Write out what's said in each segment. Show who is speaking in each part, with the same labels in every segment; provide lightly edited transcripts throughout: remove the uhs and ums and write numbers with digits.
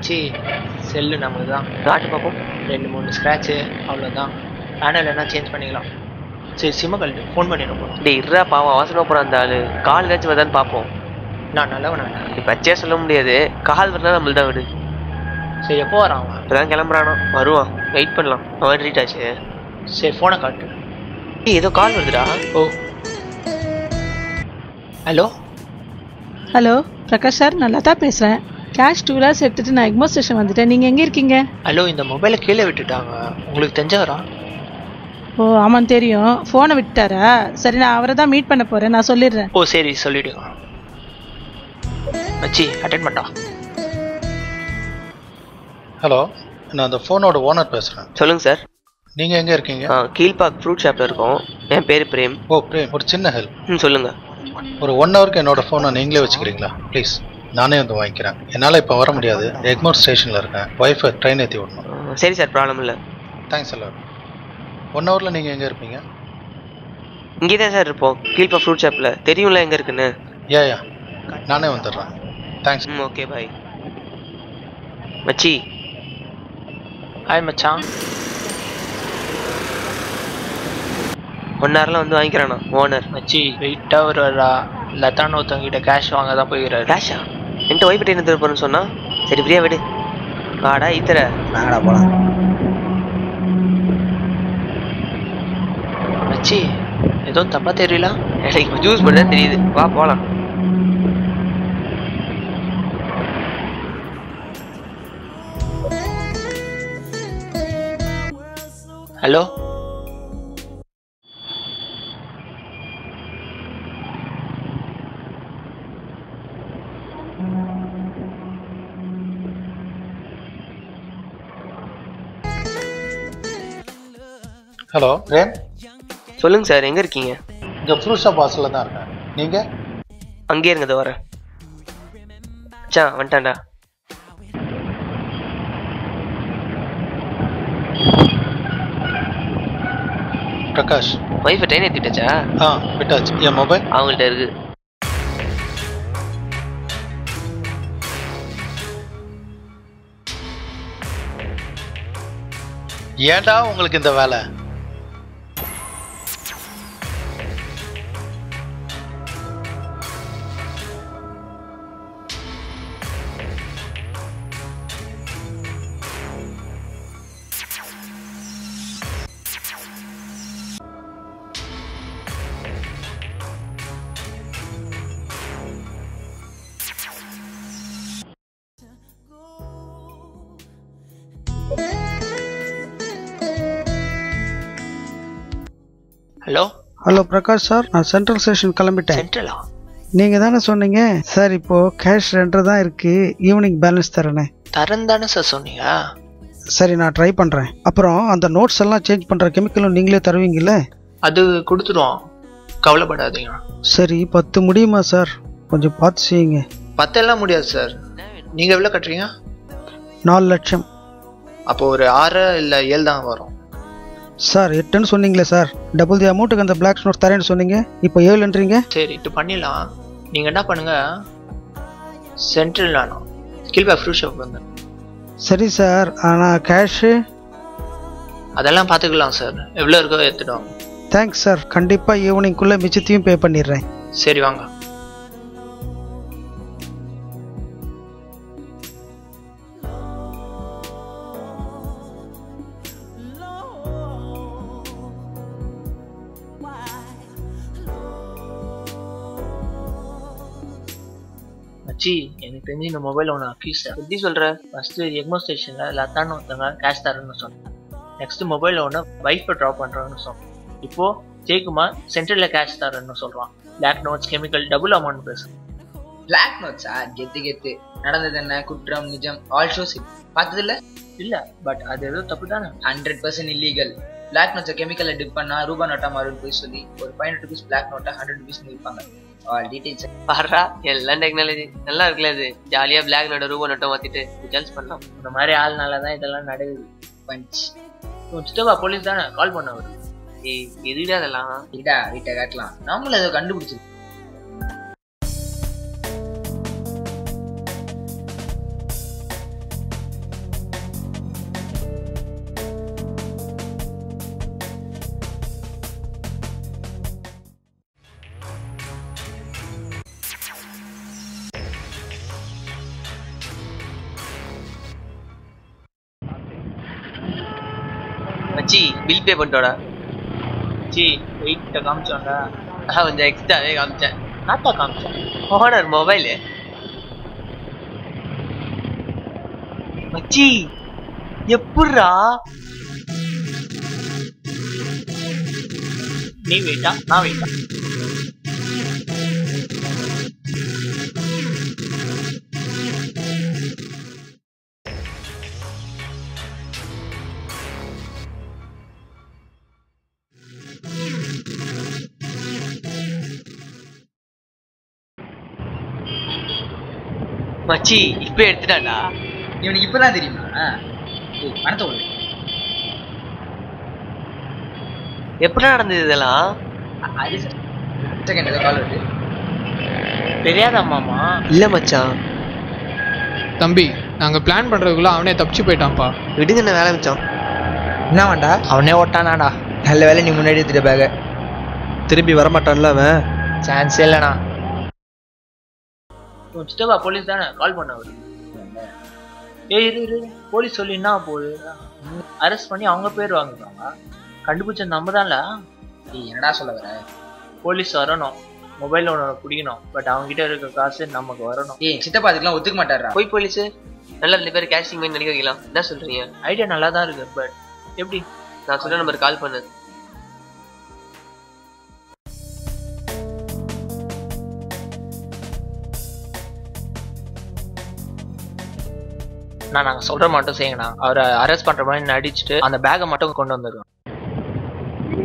Speaker 1: மச்சி செல்லு நமக்கு தான்.
Speaker 2: காட்டு பார்ப்போம்.
Speaker 1: 2-3 ஸ்க்ராட்சு அவ்வளோதான். பேனல் என்ன சேஞ்ச் பண்ணிக்கலாம். சரி சிம்ம கழட்டு ஃபோன் பண்ணிடுறோம்.
Speaker 2: டேய் இருறா பாவம் அவசரமா போகிறான் அந்த ஆள். கால் ஏதாச்சும் வருதான்னு பார்ப்போம்.
Speaker 1: நான் நல்லவனா?
Speaker 2: இப்போ பச்சையாக சொல்ல முடியாது. கால் வரலாம் நம்மள தான் விடு.
Speaker 1: சரி எப்போ வரான் அவன்?
Speaker 2: இப்போதான் கிளம்புறானோ வருவான். வெயிட் பண்ணலாம். அவன் ரீட் ஆச்சு.
Speaker 1: சரி ஃபோனை காட்டு.
Speaker 2: ஏதோ கால் வருதுடா.
Speaker 1: ஓ ஹலோ
Speaker 3: ஹலோ பிரகாஷ் சார், நல்லா தான் பேசுகிறேன். கேஷ் 2 lakhs எடுத்துகிட்டு நான் எக்மோ ஸ்டேஷன் வந்துட்டேன். நீங்கள் எங்கே இருக்கீங்க?
Speaker 1: ஹலோ இந்த மொபைலை கீழே விட்டுட்டாங்க. உங்களுக்கு தெரிஞ்சவரா?
Speaker 3: ஓ ஆமாம் தெரியும். ஃபோனை விட்டுட்டாரா? சரி நான் அவரை தான் மீட் பண்ண போகிறேன். நான் சொல்லிடுறேன்.
Speaker 1: ஓ சரி சொல்லிவிடுங்க. மச்சி அட்டென்ட் பண்ணா.
Speaker 4: ஹலோ, நான் அந்த ஃபோனோட ஓனர் பேசுகிறேன்.
Speaker 2: சொல்லுங்கள் சார்.
Speaker 4: நீங்கள் எங்கே இருக்கீங்க?
Speaker 2: கீழ்பாக் ஃப்ரூட் ஷாப்பில் இருக்கோம். என் பேர் பிரேம்.
Speaker 4: ஓ பிரேம், ஒரு சின்ன ஹெல்ப்.
Speaker 2: சொல்லுங்கள்.
Speaker 4: ஒரு 1 ஹவருக்கு என்னோடய ஃபோனை நீங்களே வச்சுக்கிறீங்களா ப்ளீஸ்? நானே வந்து வாங்கிக்கிறேன். என்னால் இப்போ வர முடியாது. எக்மோர் ஸ்டேஷனில் இருக்கேன். ஒய்ஃபை ட்ரெயின் ஏற்றி விடணும்.
Speaker 2: சரி சார், ப்ராப்ளம் இல்லை.
Speaker 4: தேங்க்ஸ் எல்லாம். 1 ஹவரில் நீங்கள் எங்கே இருப்பீங்க?
Speaker 2: இங்கே தான் சார் இருப்போம். கீழ்பாக் ஃப்ரூட் ஷாப்பில். தெரியும்ல எங்கே இருக்குன்னு?
Speaker 4: யா நானே வந்துடுறேன். தேங்க்ஸ்.
Speaker 2: Okay bye. மச்சி.
Speaker 1: ஹாய் மச்சான்.
Speaker 2: 1 ஹவரில் வந்து வாங்கிக்கிறானா ஓனர்?
Speaker 1: மச்சி வெயிட்டாக வருவாரா? லத்தான ஒருத்தவங்கிட்ட கேஷ் வாங்க தான் போயிடுறாரு.
Speaker 2: கேஷா? என்கிட்ட ஒய்ஃபை என்ன தருப்போன்னு சொன்னா? சரி ஃப்ரீயாக விடு. வாடா ஈத்தர.
Speaker 5: நாங்கடா போகலாம்.
Speaker 1: மச்சி எதுவும் தப்பா தெரியல.
Speaker 2: எனக்கு இப்போ ஜூஸ் பண்ண தான் தெரியுது. வா போகலாம்.
Speaker 1: Hello
Speaker 4: hello Prem.
Speaker 2: சொல்லுங்கள் சார், எங்கே இருக்கீங்க?
Speaker 4: இங்கே ஃப்ரூட் ஷாப் வாசலில் தான் இருக்கேன். நீங்கள்?
Speaker 2: அங்கேயே இருங்க, இதோ வரேன். அச்சா வந்துட்டான்டா.
Speaker 4: பிரகாஷ்.
Speaker 2: ஒய்ஃபை ட்ரெயின் ஏற்றிட்டாச்சா?
Speaker 4: விட்டாச்சு. என் மொபைல்
Speaker 2: அவங்கள்ட்ட இருக்கு.
Speaker 4: ஏன்டா உங்களுக்கு இந்த வேலை?
Speaker 1: ஹலோ
Speaker 5: ஹலோ பிரகாஷ் சார், நான் சென்ட்ரல் ஸ்டேஷன் கிளம்பிட்டேன்.
Speaker 1: சென்ட்ரலா?
Speaker 5: நீங்கள் தானே சொன்னீங்க சார். இப்போது கேஷ் 2 தான் இருக்குது. ஈவினிங் பேலன்ஸ் தரேனே.
Speaker 1: தரேன் தானே சார் சொன்னீங்க.
Speaker 5: சரி நான் ட்ரை பண்ணுறேன். அப்புறம் அந்த நோட்ஸ் எல்லாம் சேஞ்ச் பண்ணுற கெமிக்கலும் நீங்களே தருவீங்கல்ல?
Speaker 1: அது கொடுத்துடுவோம், கவலைப்படாதீங்க.
Speaker 5: சரி 10 முடியுமா சார்? கொஞ்சம் பார்த்து செய்யுங்க.
Speaker 1: 10 எல்லாம் முடியாது சார். நீங்கள் எவ்வளோ கட்டுறீங்க?
Speaker 5: 4 லட்சம்.
Speaker 1: அப்போ ஒரு 6 இல்லை 7 தான் வரும்
Speaker 5: சார். 8ன்னு சொன்னீங்களே சார். டபுள் தி அமௌண்ட்டுக்கு அந்த பிளாக் நோட் தரேன்னு சொன்னீங்க. இப்போ 7ன்றீங்க.
Speaker 1: சரி இது பண்ணிடலாம். நீங்கள் என்ன பண்ணுங்க, சென்ட்ரல் வேணும், கீழ்பாக் ஃப்ரூட் ஷாப் வந்து.
Speaker 5: சரி சார், ஆனால் கேஷு?
Speaker 1: அதெல்லாம் பார்த்துக்கலாம் சார். எவ்வளோ இருக்கோ எடுத்துடுவோம்.
Speaker 5: Thanks sir. கண்டிப்பாக ஈவினிங்குள்ளே மிச்சத்தையும் பே பண்ணிடுறேன்.
Speaker 1: சரி வாங்க. மச்சி எனக்கு தெரிஞ்சு இந்த மொபைல் ஒன்று அக்யூஸ்.
Speaker 2: எப்படி சொல்கிற?
Speaker 1: ஃபஸ்ட்டு எக்மோ ஸ்டேஷனில் லத்தான்னு ஒருத்தவங்க கேஷ் தரேன்னு சொன்னேன். நெக்ஸ்ட்டு மொபைலில் ஒன்று வைஃபை ட்ராப் பண்ணுறான்னு சொன்னேன். இப்போது ஜெயக்குமார் சென்ட்ரலில் கேஷ் தரேன்னு சொல்கிறான். Black notes chemical double amount பேசுகிறேன்.
Speaker 6: பிளாக் நோட்ஸா? கெத்து கெத்து. நடந்தது என்ன? குற்றம் நிஜம் ஆல் ஷோஸ். பார்த்ததில்ல?
Speaker 1: இல்லை, பட் அது ஏதோ தப்பு தானே.
Speaker 6: 100% இல்லீகல். பிளாக் நோட்ஸை கெமிக்கலில் டிப் பண்ணால் ரூபா நோட்டா மாறுன்னு போய் சொல்லி ஒரு 500 rupees பிளாக் நோட்டை 100 rupees விற்பாங்க. All details.
Speaker 2: பாரா எல்லாம் டெக்னாலஜி நல்லா இருக்குல்ல. இது ஜாலியாக பிளாக் நோட்டை ரூபா நோட்டை மாற்றிட்டு டீட்டெயில்ஸ் பண்ணலாம்.
Speaker 1: இந்த மாதிரி ஆள்னால தான் இதெல்லாம் நடக்குது.
Speaker 6: பஞ்ச்.
Speaker 1: சித்தப்பா போலீஸ் தானே கால் பண்ண வரும்.
Speaker 2: ஏய் எதுடா அதெல்லாம்?
Speaker 6: இதா வீட்டை காட்டலாம். நம்மளும் ஏதோ கண்டுபிடிச்சிருக்கு.
Speaker 2: மச்சி பில் பே பண்ணிட்டோடா.
Speaker 1: சி வெயிட்ட காமிச்சோம்டா.
Speaker 2: கொஞ்சம் எக்ஸ்ட்ராவே காமிச்சேன்.
Speaker 1: நாட்டா காமிச்சேன்.
Speaker 2: Owner mobile. மச்சி எப்பட்றா?
Speaker 1: நீ வெயிட்டா நான் வெயிட்டா?
Speaker 2: மச்சி இப்ப எடுத்துட்டான்டா.
Speaker 6: இவனுக்கு இப்பதான் தெரியுமா? பணத்தை விடு.
Speaker 2: எப்படி நடந்தது இதெல்லாம்?
Speaker 6: அது செகண்ட் ஏதோ கால் வருது.
Speaker 1: தெரியாதா மாமா?
Speaker 2: இல்ல மச்சான்.
Speaker 7: தம்பி நாங்க பிளான் பண்றதுக்குள்ள அவனே தப்பிச்சு போயிட்டான்ப்பா.
Speaker 2: விடுங்க என்ன வேலை மிச்சம்.
Speaker 8: என்ன வேண்டா?
Speaker 1: அவனே ஓட்டானாடா.
Speaker 8: நல்ல வேலை நீ முன்னாடி எடுத்துட்ட பேக. திரும்பி வரமாட்டான்ல அவன்.
Speaker 1: சான்ஸே இல்லைண்ணா. சித்தப்பா போலீஸ் தானே கால் பண்ண அவரு. ஏய் இரு போலீஸ் சொல்லி என்ன போகுது? அரெஸ்ட் பண்ணி அவங்க பேர் வாங்குறாங்க. கண்டுபிடிச்ச நம்ம தான்ல.
Speaker 6: என்னடா சொல்ல வர?
Speaker 1: போலீஸ் வரணும், மொபைல் ஒன்று பிடிக்கணும், பட் அவங்க கிட்ட இருக்க காசு நமக்கு வரணும்.
Speaker 6: சித்தப்பா அதுக்கெல்லாம் ஒத்துக்க மாட்டாரா?
Speaker 2: போய் போலீஸ் நல்லா 2 பேர் கேஷிங் பண்ணி நடிக்க வைக்கலாம். என்ன சொல்றீங்க?
Speaker 1: ஐடியா நல்லா தான் இருக்கு, பட் எப்படி?
Speaker 2: நான் சொல்ற நம்பர் கால் பண்ணு.
Speaker 1: நாங்கள் சொல்ற மட்டும் செய்யுங்கண்ணா. அவரை அரெஸ்ட் பண்ற மாதிரி நடிச்சுட்டு அந்த பேக்கை மட்டும் கொண்டு வந்துருக்கோம்.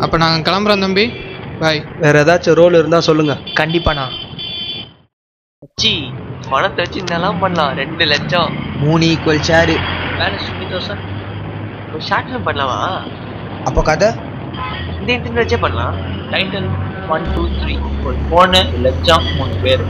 Speaker 7: அப்ப நாங்க கிளம்புறோம் தம்பி. பாய்.
Speaker 8: வேற ஏதாச்சும் ரோல் இருந்தா சொல்லுங்க.
Speaker 1: கண்டிப்பாண்ணா.
Speaker 2: சி பணத்தை வச்சு என்னெல்லாம் பண்ணலாம். 2 லட்சம்
Speaker 8: 3 ஈக்குவல் ஷேரு.
Speaker 1: பேலன்ஸ் 50,000.
Speaker 2: ஒரு ஷார்ட் ஃபிலிம் பண்ணலாமா?
Speaker 8: அப்போ கதை
Speaker 2: இந்த இன்டர்நெட் வச்சே பண்ணலாம்.
Speaker 1: டைட்டில் 1 2 3 ஒரு 3 லட்சம் 3 பேர்.